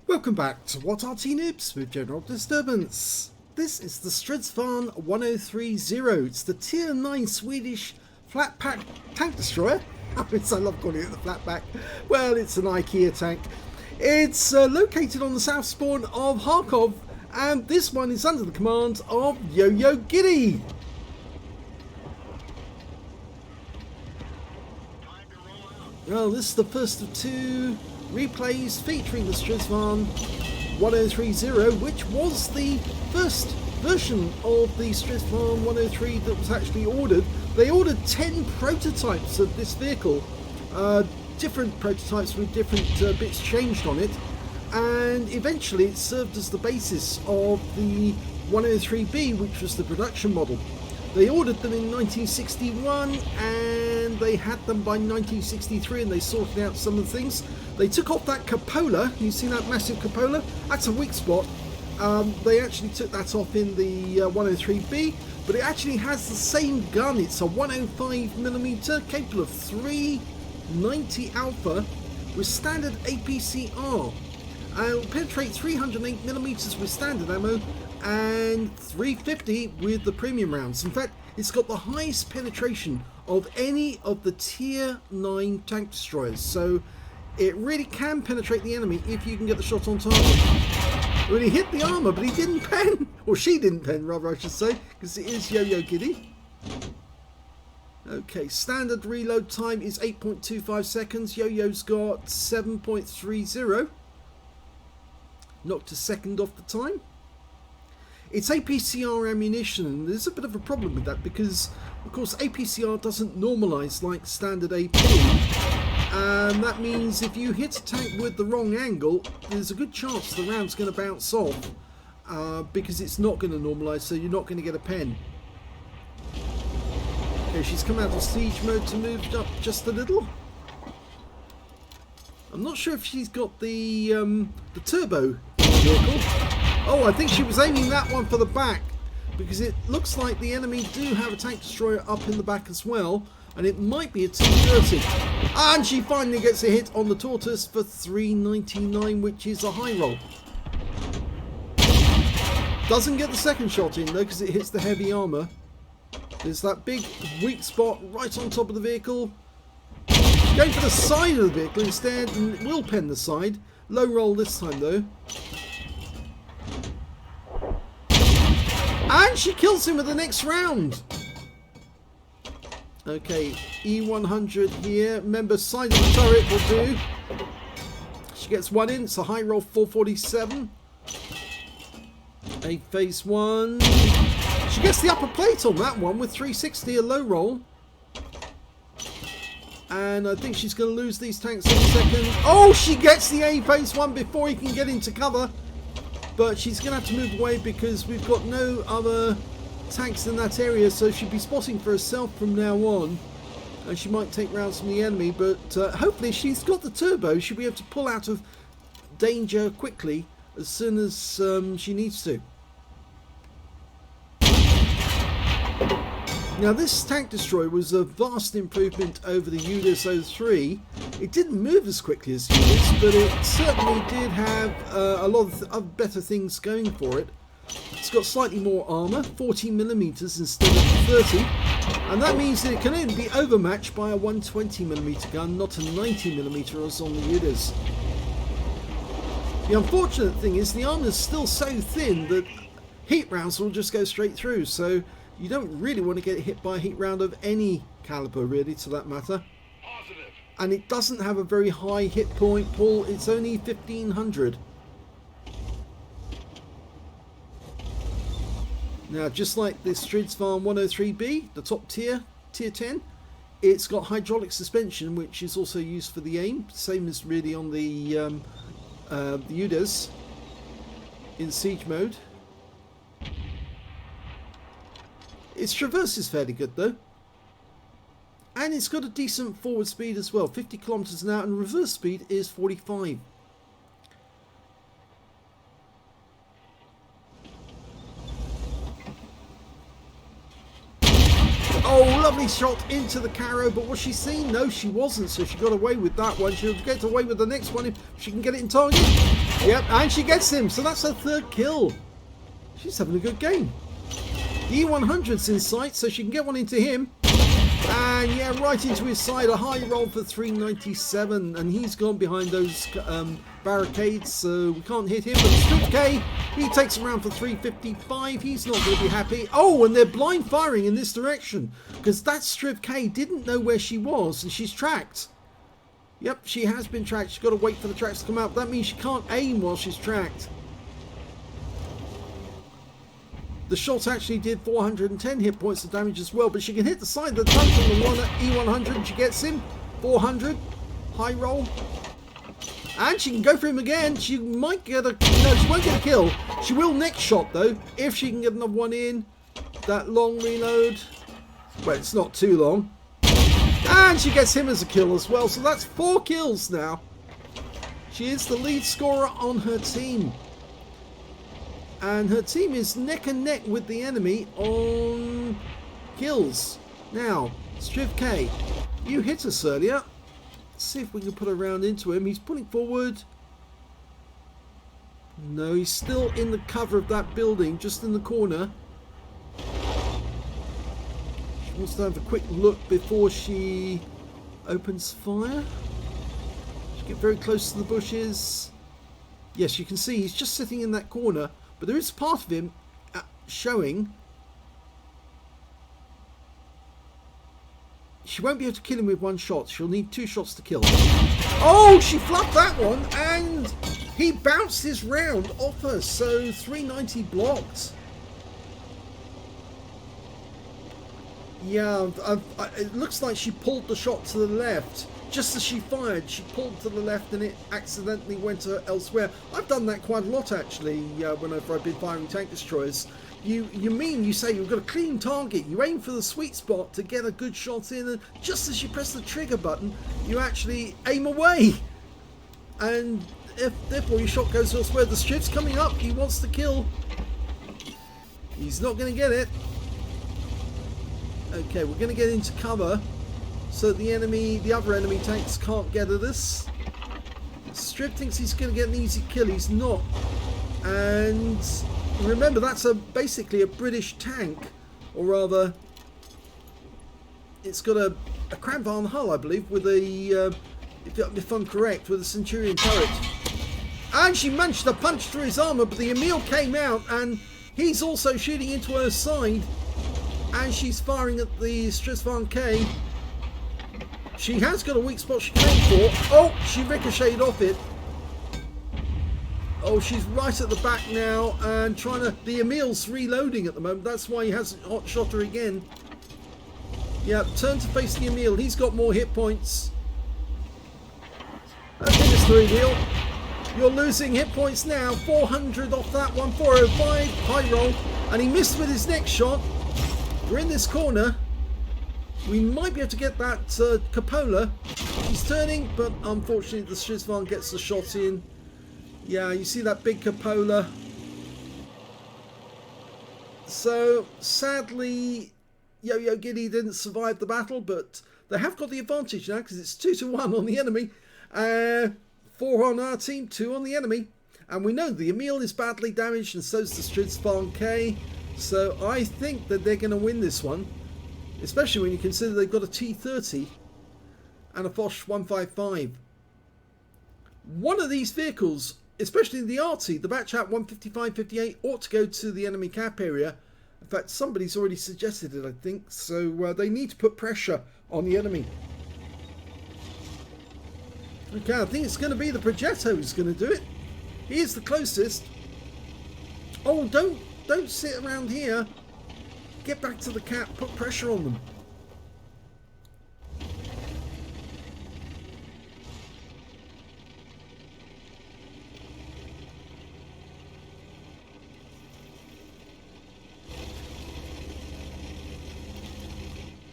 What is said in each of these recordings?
Welcome back to What Arty Noobs with General Disturbance. This is the Strv 1030. It's the Tier 9 Swedish flat pack tank destroyer. I love calling it the flat pack. Well, it's an IKEA tank. It's located on the south spawn of Kharkov, and this one is under the command of Yo-Yo Giddy. Well, this is the first of two replays featuring the Strv 1030, which was the first version of the Strv 103 that was actually ordered. They ordered 10 prototypes of this vehicle, different prototypes with different bits changed on it, and eventually it served as the basis of the 103B, which was the production model. They ordered them in 1961 and they had them by 1963, and they sorted out some of the things. They took off that cupola. You see that massive cupola? That's a weak spot. They actually took that off in the 103B, but it actually has the same gun. It's a 105mm capable of 390 alpha with standard APCR. It'll penetrate 308mm with standard ammo and 350 with the premium rounds. In fact, it's got the highest penetration of any of the tier 9 tank destroyers, so it really can penetrate the enemy if you can get the shot on target. Well, he hit the armor, but he didn't pen, or she didn't pen rather, I should say, because it is Yo-Yo Giddy. Okay, standard reload time is 8.25 seconds. Yo-Yo's got 7.30. Knocked a second off the time. It's APCR ammunition, and there's a bit of a problem with that because, of course, APCR doesn't normalise like standard AP, and that means if you hit a tank with the wrong angle, there's a good chance the round's going to bounce off because it's not going to normalise, so you're not going to get a pen. Okay, she's come out of siege mode to move up just a little. I'm not sure if she's got the turbo vehicle. Oh, I think she was aiming that one for the back, because it looks like the enemy do have a tank destroyer up in the back as well, and it might be a T-30. And she finally gets a hit on the tortoise for 399, which is a high roll. Doesn't get the second shot in though, because it hits the heavy armour. There's that big weak spot right on top of the vehicle. Going for the side of the vehicle instead, and it will pen the side. Low roll this time though. And she kills him with the next round. Okay, E100 here. Remember, side of the turret will do. She gets one in. It's a high roll 447. A phase one. She gets the upper plate on that one with 360, a low roll. And I think she's going to lose these tanks in a second. Oh, she gets the A phase one before he can get into cover. But she's going to have to move away because we've got no other tanks in that area, so she'll be spotting for herself from now on. And she might take rounds from the enemy, but hopefully she's got the turbo. She'll be able to pull out of danger quickly as soon as she needs to. Now, this tank destroyer was a vast improvement over the UDIS 03. It didn't move as quickly as UDIS, but it certainly did have a lot of better things going for it. It's got slightly more armour, 40mm instead of 30, and that means that it can only be overmatched by a 120mm gun, not a 90mm as on the UDIS. The unfortunate thing is the armour is still so thin that heat rounds will just go straight through, so you don't really want to get hit by a heat round of any caliber, really, to that matter. Positive. And it doesn't have a very high hit point pull. It's only 1500. Now, just like the Strv 103B, the top tier, tier 10, it's got hydraulic suspension, which is also used for the aim. Same as really on the UDIS in siege mode. Its traverse is fairly good though, and it's got a decent forward speed as well, 50 kilometers an hour, and reverse speed is 45. Oh, lovely shot into the Caro, but was she seen? No, she wasn't, so she got away with that one. She'll get away with the next one if she can get it in target. Yep, and she gets him, so that's her third kill. She's having a good game. The E100's in sight, so she can get one into him. And yeah, right into his side, a high roll for 397, and he's gone behind those barricades, so we can't hit him. But Strv K, he takes him around for 355. He's not going to be happy. Oh, and they're blind firing in this direction, because that Strv K didn't know where she was, and she's tracked. Yep, she has been tracked. She's got to wait for the tracks to come out. That means she can't aim while she's tracked. The shot actually did 410 hit points of damage as well, but she can hit the side of the tank on the one at E100, and she gets him. 400, high roll. And she can go for him again. She might get a... No, she won't get a kill. She will next shot, though, if she can get another one in. That long reload. Well, it's not too long. And she gets him as a kill as well, so that's 4 kills now. She is the lead scorer on her team. And her team is neck and neck with the enemy on kills. Now, Strv K, you hit us earlier. Let's see if we can put a round into him. He's pulling forward. No, he's still in the cover of that building, just in the corner. She wants to have a quick look before she opens fire. She get very close to the bushes. Yes, you can see he's just sitting in that corner. But there is part of him showing. She won't be able to kill him with one shot. She'll need 2 shots to kill him. Oh, she flubbed that one, and he bounced his round off her, so 390 blocked. Yeah, it looks like she pulled the shot to the left. Just as she fired, she pulled to the left and it accidentally went elsewhere. I've done that quite a lot actually, whenever I've been firing tank destroyers. You say you've got a clean target, you aim for the sweet spot to get a good shot in, and just as you press the trigger button, you actually aim away. And therefore your shot goes elsewhere. The Strv's coming up, he wants to kill. He's not going to get it. Okay, we're going to get into cover, so the other enemy tanks can't get at us. Strv thinks he's going to get an easy kill. He's not. And remember, that's basically a British tank, or rather, it's got a Cranvarn hull, I believe, with a, if I'm correct, with a Centurion turret. And she managed to punch through his armour, but the Emil came out, and he's also shooting into her side. And she's firing at the Strv K. She has got a weak spot she came for. Oh, she ricocheted off it. Oh, she's right at the back now and trying to... The Emil's reloading at the moment. That's why he hasn't hot shot her again. Yeah, turn to face the Emil. He's got more hit points. Okay, Mr. Emil. You're losing hit points now. 400 off that one. 405. High roll. And he missed with his next shot. We're in this corner. We might be able to get that cupola. He's turning, but unfortunately the Strv gets the shot in. Yeah, you see that big cupola. So, sadly, Yo-Yo Giddy didn't survive the battle, but they have got the advantage now because it's 2-1 on the enemy. 4 on our team, 2 on the enemy. And we know the Emil is badly damaged, and so's the Strv K. So I think that they're going to win this one, especially when you consider they've got a T30 and a Foch 155. One of these vehicles, especially the Arty, the Batchat 155-58, ought to go to the enemy cap area. In fact, somebody's already suggested it, I think. So they need to put pressure on the enemy. Okay, I think it's going to be the Progetto who's going to do it. He is the closest. Oh, don't sit around here. Get back to the cap. Put pressure on them.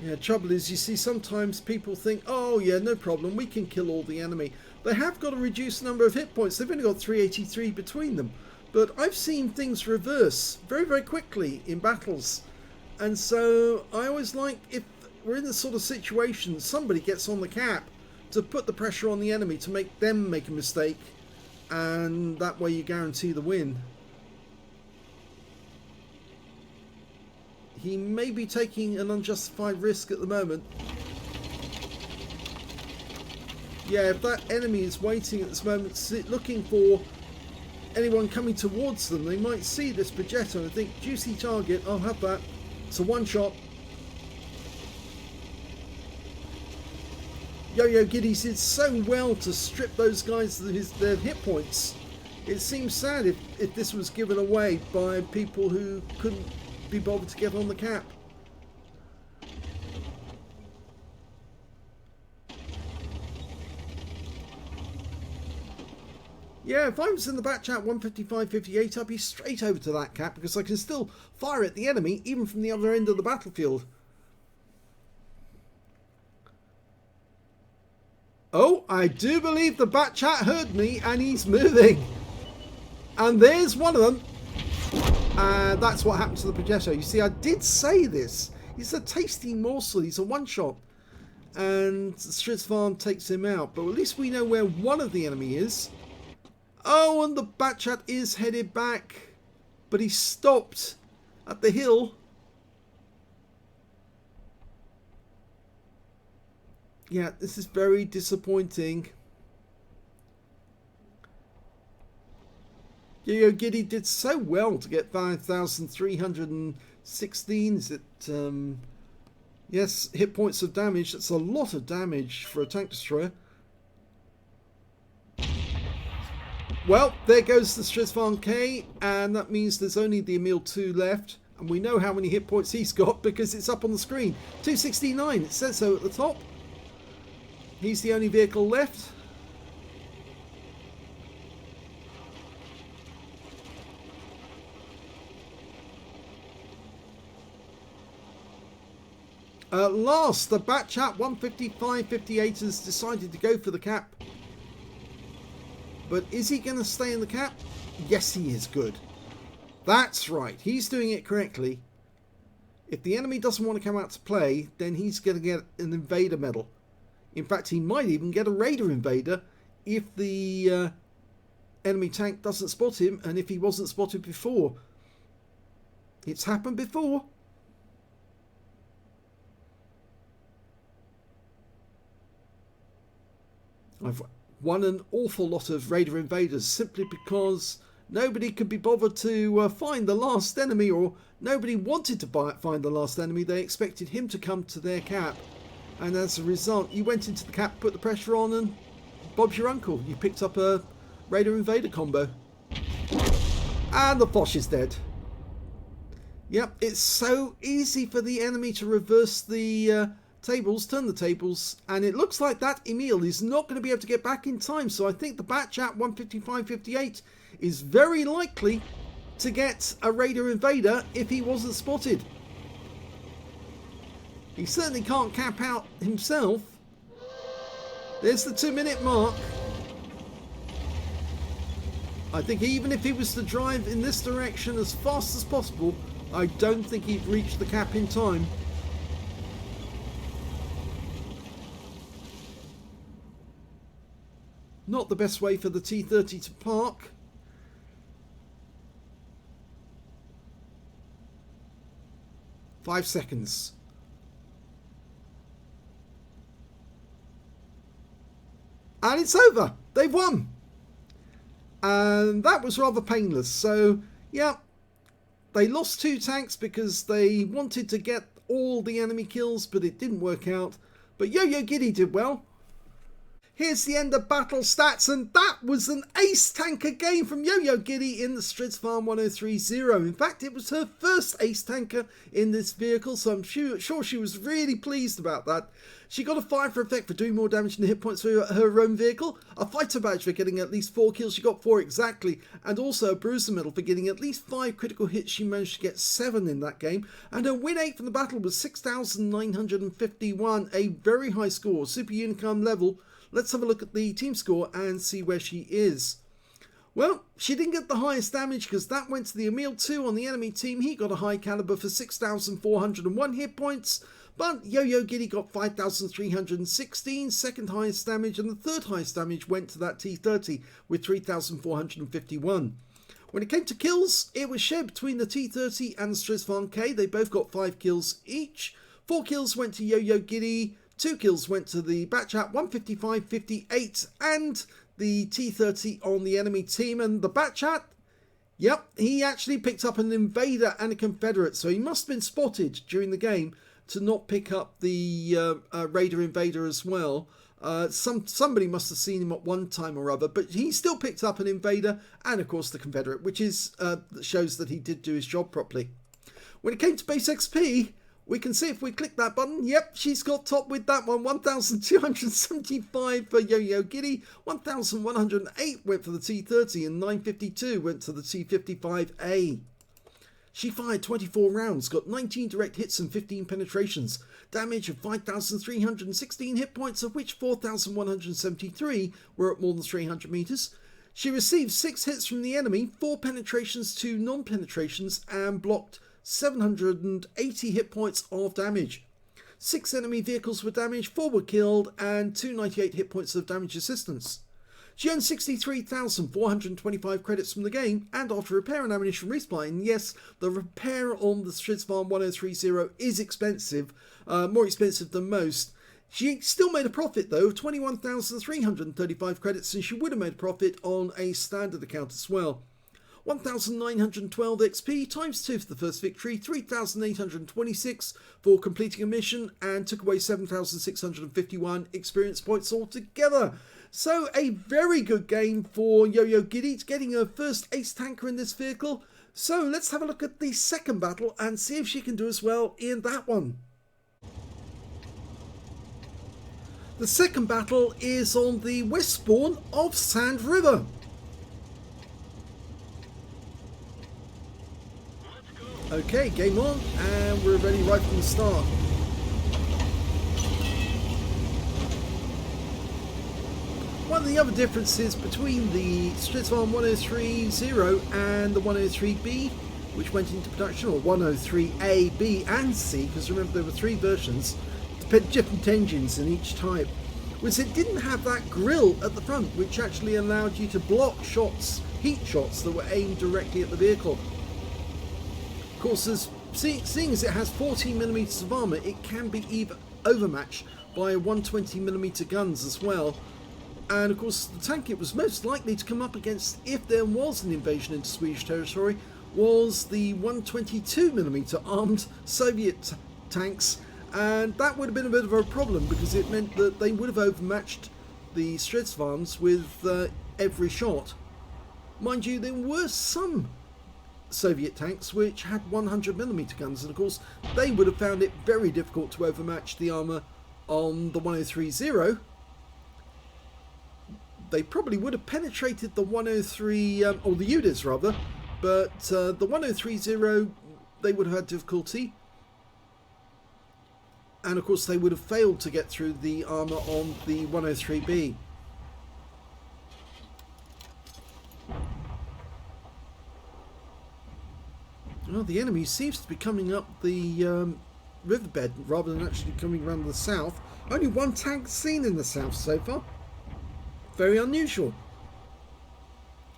Yeah, trouble is, you see, sometimes people think, oh yeah, no problem, we can kill all the enemy. They have got a reduced number of hit points. They've only got 383 between them. But I've seen things reverse very, very quickly in battles. And so I always like, if we're in this sort of situation, somebody gets on the cap to put the pressure on the enemy to make them make a mistake, and that way you guarantee the win. He may be taking an unjustified risk at the moment. Yeah, if that enemy is waiting at this moment, looking for anyone coming towards them, they might see this Progetto and think, juicy target, I'll have that. It's a one shot. Yo-Yo Giddy did so well to strip those guys of their hit points. It seems sad if this was given away by people who couldn't be bothered to get on the cap. Yeah, if I was in the back chat 155.58, I'd be straight over to that cap because I can still fire at the enemy even from the other end of the battlefield. Oh, I do believe the back chat heard me and he's moving. And there's one of them. That's what happened to the Progetto. You see, I did say this. He's a tasty morsel. He's a one-shot. And Strv takes him out. But at least we know where one of the enemy is. Oh, and the Batchat is headed back. But he stopped at the hill. Yeah, this is very disappointing. Yo-Yo Giddy did so well to get 5,316. Is it, yes, hit points of damage. That's a lot of damage for a tank destroyer. Well, there goes the Strv K, and that means there's only the Emil 2 left. And we know how many hit points he's got because it's up on the screen. 269, it says so at the top. He's the only vehicle left. At last, the Batchat 155.58 has decided to go for the cap. But is he going to stay in the cap? Yes, he is. Good. That's right. He's doing it correctly. If the enemy doesn't want to come out to play, then he's going to get an invader medal. In fact, he might even get a raider invader if the enemy tank doesn't spot him and if he wasn't spotted before. It's happened before. I've won an awful lot of raider invaders simply because nobody could be bothered to find the last enemy, or nobody wanted to find the last enemy. They expected him to come to their cap, and as a result you went into the cap, put the pressure on, and Bob's your uncle. You picked up a raider invader combo, and the Foch is dead. Yep, it's so easy for the enemy to reverse the tables, turn the tables, and it looks like that Emil is not going to be able to get back in time. So I think the Batchat 155.58 is very likely to get a raider invader if he wasn't spotted. He certainly can't cap out himself. There's the 2-minute mark. I think even if he was to drive in this direction as fast as possible, I don't think he'd reach the cap in time. Not the best way for the T-30 to park. Five seconds. And it's over. They've won. And that was rather painless. So, yeah, they lost 2 tanks because they wanted to get all the enemy kills, but it didn't work out. But Yo-Yo Giddy did well. Here's the end of battle stats, and that was an ace tanker game from Yo-Yo Giddy in the Strv 1030. In fact, it was her first ace tanker in this vehicle, so I'm sure she was really pleased about that. She got a fire for effect for doing more damage than the hit points for her own vehicle, a fighter badge for getting at least 4 kills, she got 4 exactly, and also a bruiser medal for getting at least 5 critical hits. She managed to get 7 in that game, and her win 8 from the battle was 6,951, a very high score, super unicum level. Let's have a look at the team score and see where she is. Well, she didn't get the highest damage because that went to the Emil 2 on the enemy team. He got a high caliber for 6,401 hit points. But Yo-Yo Giddy got 5,316, second highest damage, and the third highest damage went to that T30 with 3,451. When it came to kills, it was shared between the T30 and the Strizvan K. They both got 5 kills each. 4 kills went to Yo-Yo Giddy, 2 kills went to the Batchat, 155, 58, and the T30 on the enemy team. And the Batchat, yep, he actually picked up an Invader and a Confederate, so he must have been spotted during the game to not pick up the Raider Invader as well. Somebody must have seen him at one time or other, but he still picked up an Invader and of course the Confederate, which is shows that he did do his job properly. When it came to base XP, we can see if we click that button, yep, she's got top with that one. 1,275 for Yo-Yo Giddy, 1,108 went for the T30 and 952 went to the T55A. She fired 24 rounds, got 19 direct hits and 15 penetrations, damage of 5,316 hit points, of which 4,173 were at more than 300 meters. She received 6 hits from the enemy, 4 penetrations, 2 non-penetrations, and blocked 780 hit points of damage. 6 enemy vehicles were damaged, 4 were killed, and 298 hit points of damage assistance. She earned 63,425 credits from the game, and after repair and ammunition resupply, and yes, the repair on the Strizvan 1030 is expensive, more expensive than most. She still made a profit though of 21,335 credits, and she would have made a profit on a standard account as well. 1,912 XP times 2 for the first victory, 3,826 for completing a mission, and took away 7,651 experience points altogether. So a very good game for Yo-Yo Giddy, getting her first ace tanker in this vehicle. So let's have a look at the second battle and see if she can do as well in that one. The second battle is on the west spawn of Sand River. Okay, game on, and we're ready right from the start. One of the other differences between the Strizvan 1030 and the 103B, which went into production, or 103A, B and C, because remember there were 3 versions, different engines in each type, was it didn't have that grille at the front, which actually allowed you to block shots, heat shots that were aimed directly at the vehicle. Of course, seeing as it has 14mm of armour, it can be even overmatched by 120mm guns as well. And of course, the tank it was most likely to come up against if there was an invasion into Swedish territory was the 122mm armed Soviet tanks, and that would have been a bit of a problem because it meant that they would have overmatched the Strizvans with every shot. Mind you, there were some Soviet tanks which had 100mm guns, and of course they would have found it very difficult to overmatch the armour on the 1030. They probably would have penetrated the 103, or the UDIs rather, but the 1030 they would have had difficulty, and of course they would have failed to get through the armour on the 103B. Well, the enemy seems to be coming up the riverbed rather than actually coming around the south. Only one tank seen in the south so far. Very unusual.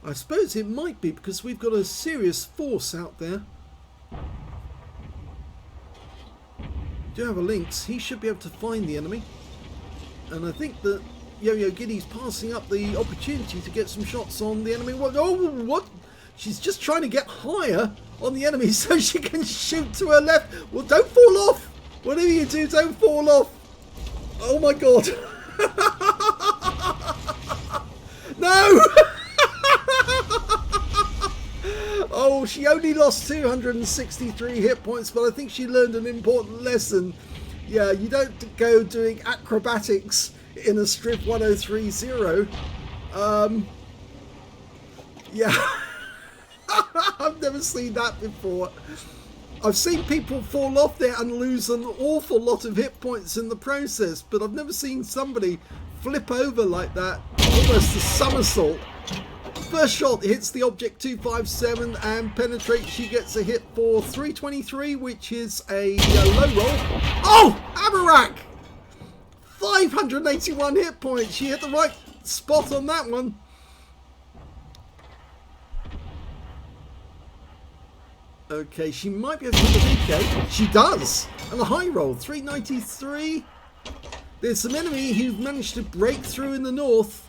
I suppose it might be because we've got a serious force out there. Do have a Lynx. He should be able to find the enemy. And I think that Yo-Yo Giddy's passing up the opportunity to get some shots on the enemy. What? Oh, what? She's just trying to get higher on the enemy so she can shoot to her left. Well, don't fall off. Whatever you do, don't fall off. Oh my god. No! Oh, she only lost 263 hit points, but I think she learned an important lesson. Yeah, you don't go doing acrobatics in a Strv 1030. Yeah. I've never seen that before. I've seen people fall off there and lose an awful lot of hit points in the process, but I've never seen somebody flip over like that, almost a somersault. First shot hits the object 257 and penetrates. She gets a hit for 323, which is a low roll. Oh, Amarak! 581 hit points. She hit the right spot on that one. Okay, she might be able to hit the VK. She does. And a high roll, 393. There's some enemy who've managed to break through in the north.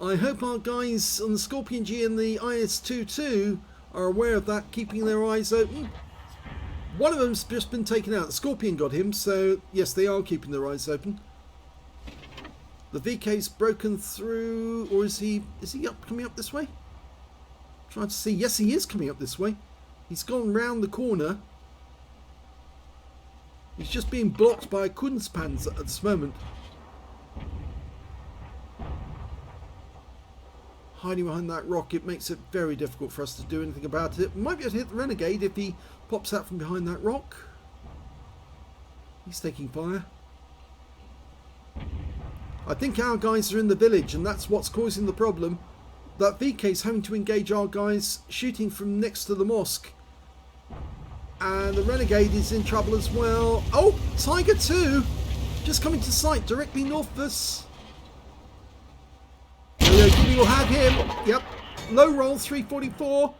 I hope our guys on the Scorpion G and the IS-22 are aware of that, keeping their eyes open. One of them's just been taken out. The Scorpion got him, so yes, they are keeping their eyes open. The VK's broken through, or is he coming up this way? Trying to see. Yes, he is coming up this way. He's gone round the corner. He's just being blocked by Kunstpanzer at this moment. Hiding behind that rock, it makes it very difficult for us to do anything about it. Might be able to hit the Renegade if he pops out from behind that rock. He's taking fire. I think our guys are in the village, and that's what's causing the problem. That VK's having to engage our guys shooting from next to the mosque. And the Renegade is in trouble as well. Oh, Tiger 2 just coming to sight directly north of us. We will have him. Yep. Low roll, 344.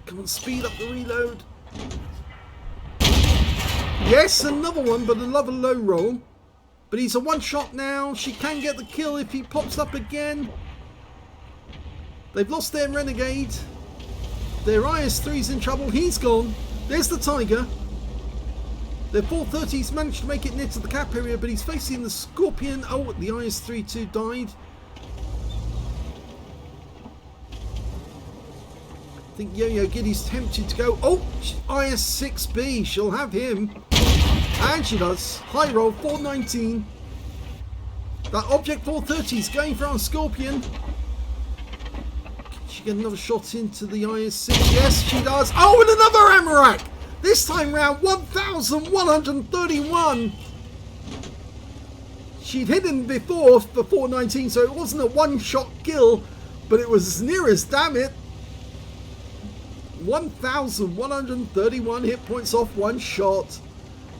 Come on, speed up the reload. Yes, another one, but another low roll. But he's a one shot now. She can get the kill if he pops up again. They've lost their Renegade. Their IS-3's in trouble. He's gone. There's the Tiger. Their 430's managed to make it near to the cap area, but he's facing the Scorpion. Oh, the IS-3 too died. I think Yo-Yo Giddy's tempted to go. Oh, IS-6B. She'll have him. And she does. High roll, 419. That object 430's going for our Scorpion. Can she get another shot into the IS-6? Yes, she does. Oh, and another Amarak! This time round, 1,131. She'd hit him before for 419, so it wasn't a one-shot kill, but it was as near as, damn it. 1,131 hit points off one shot.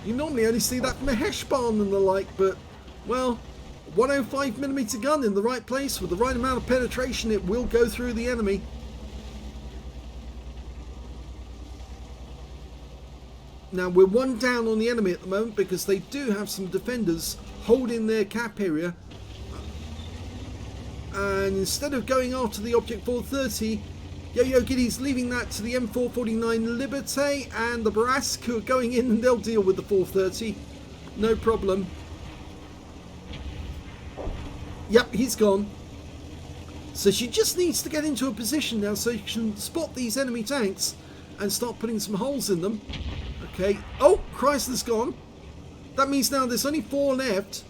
You normally only see that from a Heshbarn and the like, but, well, 105mm gun in the right place with the right amount of penetration, it will go through the enemy. Now, we're one down on the enemy at the moment because they do have some defenders holding their cap area. And instead of going after the Object 430, Yo-Yo Giddy's leaving that to the M449 Liberté and the Barask, who are going in, and they'll deal with the 430. No problem. Yep, he's gone. So she just needs to get into a position now so she can spot these enemy tanks and start putting some holes in them. Okay. Oh, Chrysler's gone. That means now there's only 4 left.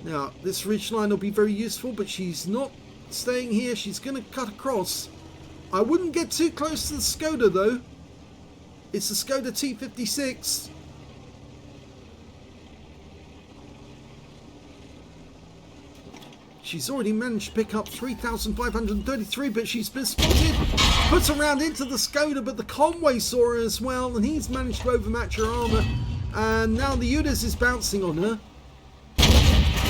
Now, this ridge line will be very useful, but she's not staying here. She's going to cut across. I wouldn't get too close to the Skoda, though. It's the Skoda T56. She's already managed to pick up 3,533, but she's been spotted. Puts around into the Skoda, but the Conway saw her as well, and he's managed to overmatch her armour. And now the UDAS is bouncing on her.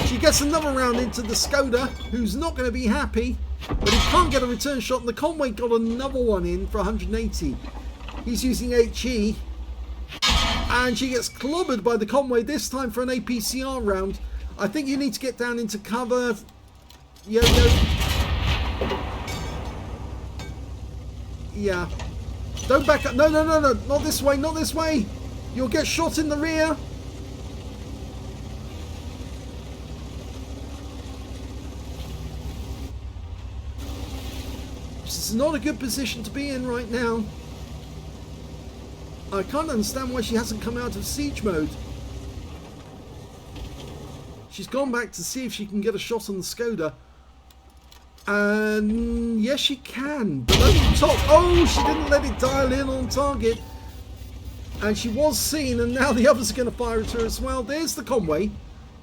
She gets another round into the Skoda, who's not going to be happy, but he can't get a return shot, and the Conway got another one in for 180. He's using HE, and she gets clobbered by the Conway, this time for an APCR round. I think you need to get down into cover. Yo-Yo. Yeah. Don't back up. No, no, no, no. Not this way, not this way. You'll get shot in the rear. This is not a good position to be in right now. I can't understand why she hasn't come out of siege mode. She's gone back to see if she can get a shot on the Skoda. And yes, she can. But over the top. Oh, she didn't let it dial in on target. And she was seen, and now the others are going to fire at her as well. There's the Conway.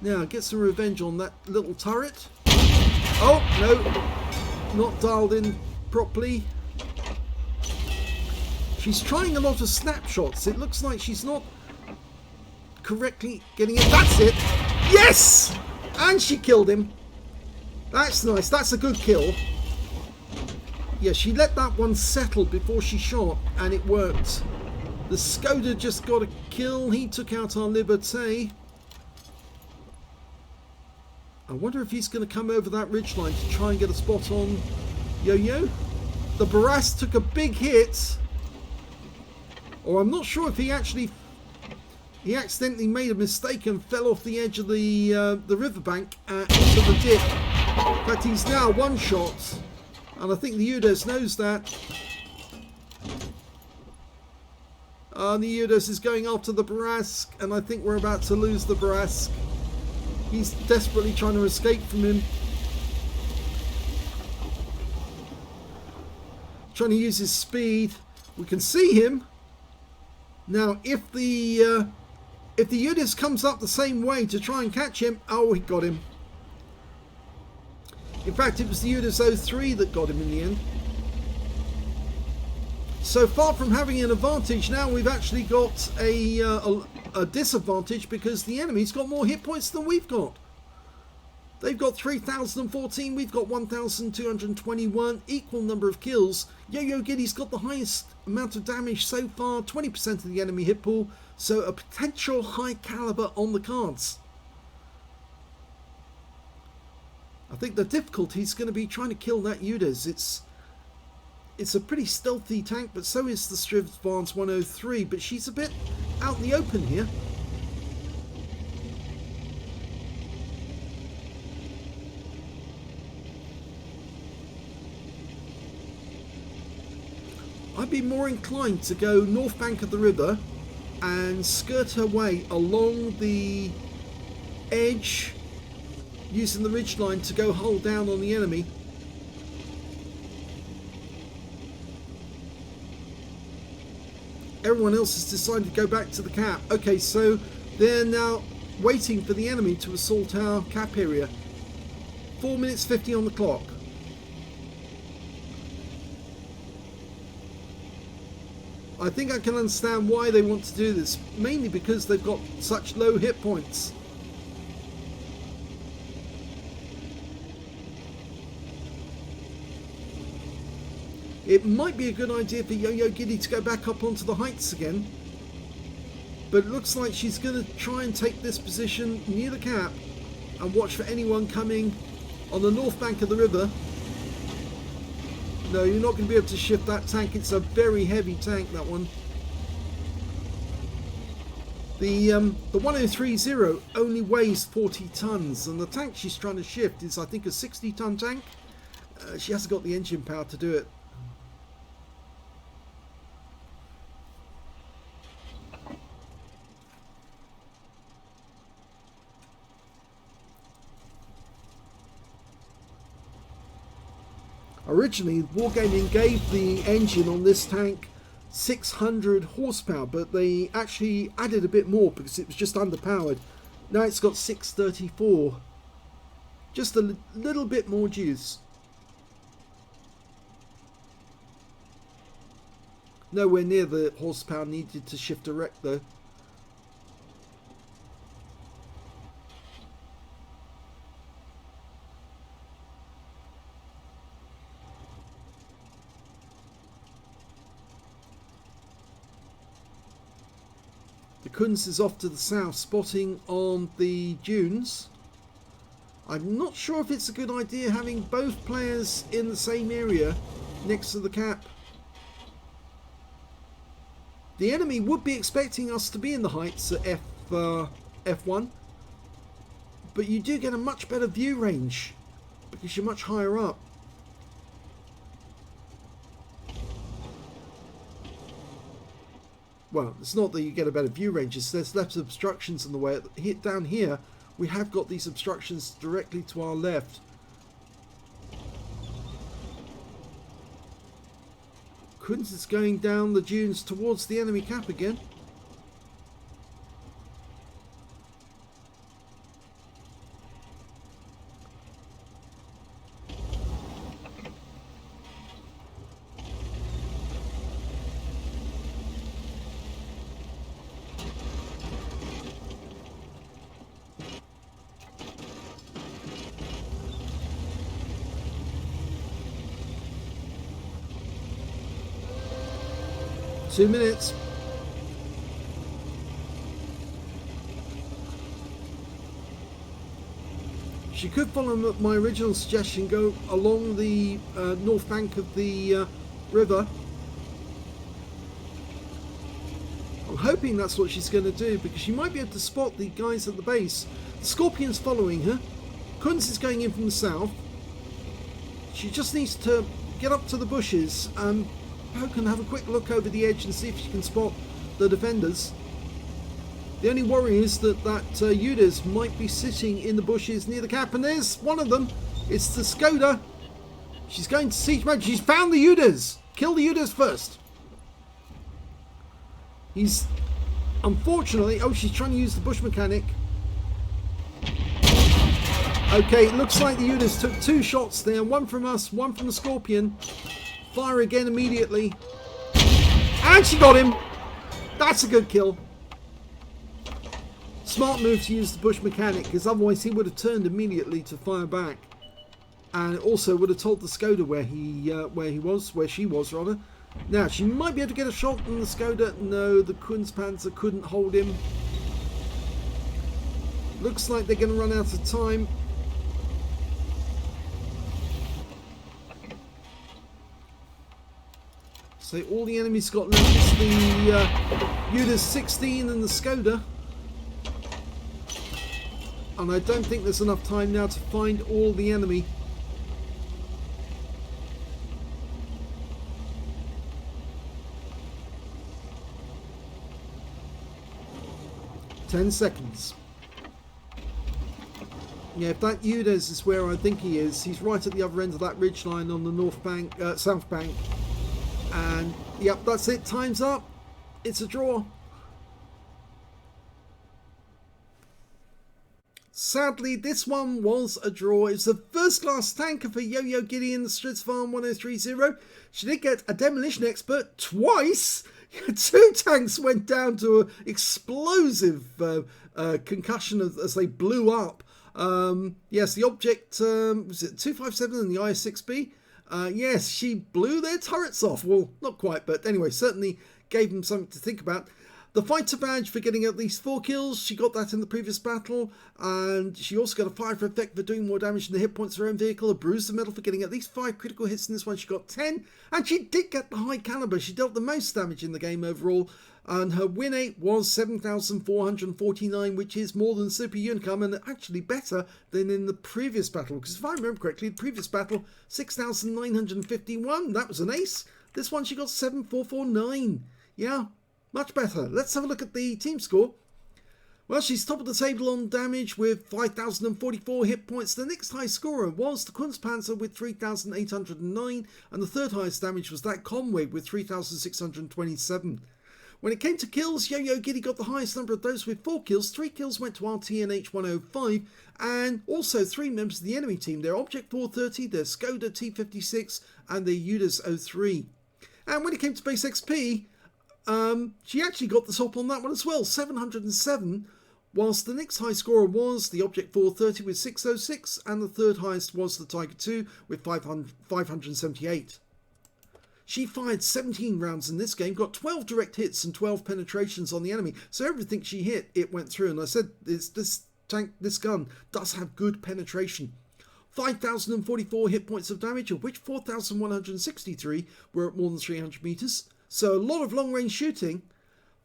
Now, get some revenge on that little turret. Oh, no. Not dialed in properly. She's trying a lot of snapshots. It looks like she's not correctly getting it. That's it. Yes! And she killed him. That's nice. That's a good kill. Yeah, she let that one settle before she shot, and it worked. The Skoda just got a kill. He took out our Liberté. I wonder if he's going to come over that ridgeline to try and get a spot on Yo-Yo. The Barras took a big hit. Or I'm not sure if he accidentally made a mistake and fell off the edge of the riverbank into the dip. In fact, he's now one shot. And I think the Udos knows that. The Udos is going after the Barask, and I think we're about to lose the Barask. He's desperately trying to escape from him. Trying to use his speed. We can see him. Now, if the Udos comes up the same way to try and catch him, oh, he got him. In fact, it was the Udos 03 that got him in the end. So far from having an advantage, now we've actually got a disadvantage because the enemy's got more hit points than we've got. They've got 3,014, we've got 1,221, equal number of kills. Yo-Yo Giddy's got the highest amount of damage so far, 20% of the enemy hit pool, so a potential high caliber on the cards. I think the difficulty is going to be trying to kill that Udos. It's a pretty stealthy tank, but so is the Strv 103, but she's a bit out in the open here. I'd be more inclined to go north bank of the river and skirt her way along the edge, using the ridgeline to go hull down on the enemy. Everyone else has decided to go back to the cap. Okay, so they're now waiting for the enemy to assault our cap area. 4 minutes 50 on the clock. I think I can understand why they want to do this, mainly because they've got such low hit points. It might be a good idea for Yo-Yo Giddy to go back up onto the heights again, but it looks like she's going to try and take this position near the cap and watch for anyone coming on the north bank of the river. No, you're not going to be able to shift that tank. It's a very heavy tank, that one. The 1030 only weighs 40 tons, and the tank she's trying to shift is, I think, a 60-ton tank. She hasn't got the engine power to do it. Originally, Wargaming gave the engine on this tank 600 horsepower, but they actually added a bit more because it was just underpowered. Now it's got 634. Just a little bit more juice. Nowhere near the horsepower needed to shift a wreck though. The Kunz is off to the south, spotting on the dunes. I'm not sure if it's a good idea having both players in the same area next to the cap. The enemy would be expecting us to be in the heights at F1, but you do get a much better view range because you're much higher up. Well, it's not that you get a better view range, it's there's less obstructions in the way. Down here, we have got these obstructions directly to our left. Kunz is going down the dunes towards the enemy cap again. 2 minutes. She could follow my original suggestion, go along the north bank of the river. I'm hoping that's what she's going to do, because she might be able to spot the guys at the base. The Scorpion's following her. Kunz is going in from the south. She just needs to get up to the bushes and poke and have a quick look over the edge and see if she can spot the defenders. The only worry is that Udas might be sitting in the bushes near the cap, and there's one of them. It's the Skoda. She's going to siege mode. She's found the Udas. Kill the Udas first. He's unfortunately... Oh, she's trying to use the bush mechanic. Okay, it looks like the Udas took 2 shots there. One from us, one from the Scorpion. Fire again immediately. And she got him. That's a good kill. Smart move to use the bush mechanic, because otherwise he would have turned immediately to fire back, and also would have told the Skoda where she was rather. Now she might be able to get a shot on the Skoda. No, the Kunzpanzer couldn't hold him. Looks like they're going to run out of time. So all the enemies got left is the Udas 16 and the Skoda. And I don't think there's enough time now to find all the enemy. Ten seconds. Yeah, if that Udas is where I think he is, he's right at the other end of that ridgeline on the north bank, south bank. And yep, that's it. Time's up. It's a draw. Sadly, this one was a draw. It was the first class tanker for Yo-Yo Giddy in the Strv 1030. She did get a demolition expert twice. 2 tanks went down to an explosive concussion as they blew up. Yes, the object, was it 257 and the IS-6B? Yes, she blew their turrets off. Well, not quite, but anyway, certainly gave them something to think about. The fighter badge for getting at least 4 kills, she got that in the previous battle, and she also got a fire for effect for doing more damage than the hit points of her own vehicle, a bruiser medal for getting at least 5 critical hits in this one. She got 10, and she did get the high caliber. She dealt the most damage in the game overall, and her win rate was 7,449, which is more than Super Unicum, and actually better than in the previous battle, because if I remember correctly, the previous battle, 6,951, that was an ace. This one she got 7,449. Yeah. Much better. Let's have a look at the team score. Well, she's top of the table on damage with 5,044 hit points. The next high scorer was the Kunzpanzer with 3,809, and the third highest damage was that Conway with 3,627. When it came to kills, Yo-Yo Giddy got the highest number of those with 4 kills. 3 kills went to Arty and H105, and also 3 members of the enemy team. Their Object 430, their Skoda T56, and their Udas 03. And when it came to base XP, she actually got the top on that one as well, 707, whilst the next high scorer was the Object 430 with 606, and the third highest was the Tiger 2 with 578. She fired 17 rounds in this game, got 12 direct hits and 12 penetrations on the enemy, so everything she hit, it went through, and I said this gun does have good penetration. 5,044 hit points of damage, of which 4,163 were at more than 300 meters. So a lot of long-range shooting.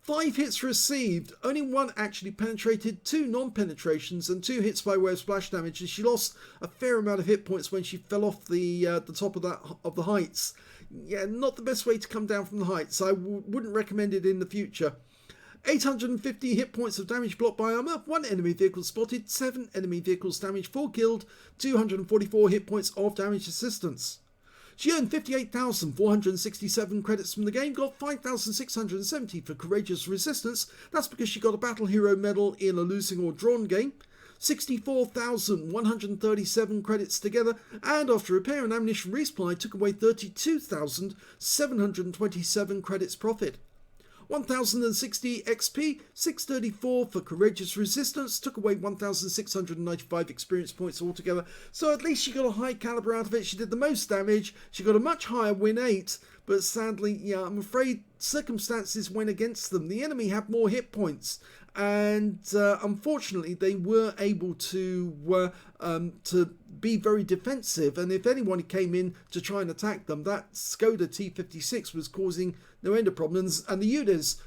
5 hits received, only 1 actually penetrated, 2 non-penetrations, and 2 hits by way of splash damage. And she lost a fair amount of hit points when she fell off the top of the heights. Yeah, not the best way to come down from the heights. I wouldn't recommend it in the future. 850 hit points of damage blocked by armor, 1 enemy vehicle spotted, 7 enemy vehicles damaged, 4 killed, 244 hit points of damage assistance. She earned 58,467 credits from the game, got 5,670 for Courageous Resistance. That's because she got a Battle Hero medal in a losing or drawn game. 64,137 credits together, and after repair and ammunition resupply took away 32,727 credits profit. 1060 XP, 634 for courageous resistance, took away 1695 experience points altogether, so at least she got a high caliber out of it. She did the most damage, she got a much higher win 8, but sadly, yeah, I'm afraid circumstances went against them. The enemy had more hit points, and unfortunately they were able to be very defensive, and if anyone came in to try and attack them, that Skoda T56 was causing no end of problems, and the Udas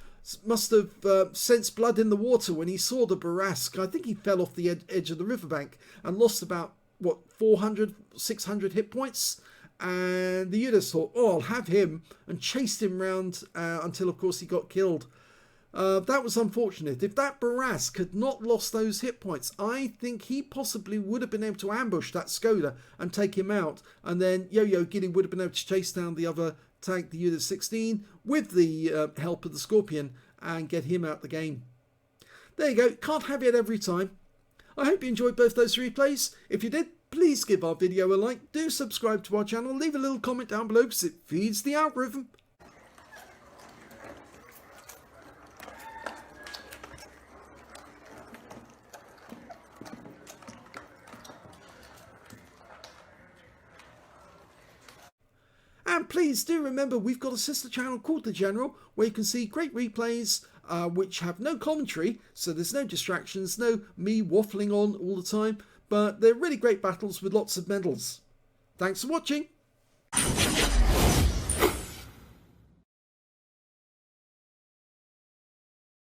must have sensed blood in the water when he saw the Barask. I think he fell off the edge of the riverbank and lost about, what, 400, 600 hit points, and the Udas thought, oh, I'll have him, and chased him round until, of course, he got killed. That was unfortunate. If that Barask had not lost those hit points, I think he possibly would have been able to ambush that Skoda and take him out. And then Yo-Yo Giddy would have been able to chase down the other tank, the Uda 16, with the help of the Scorpion and get him out the game. There you go. Can't have it every time. I hope you enjoyed both those replays. If you did, please give our video a like. Do subscribe to our channel. Leave a little comment down below because it feeds the algorithm. And please do remember, we've got a sister channel called The General, where you can see great replays which have no commentary, so there's no distractions, no me waffling on all the time, but they're really great battles with lots of medals. Thanks for watching.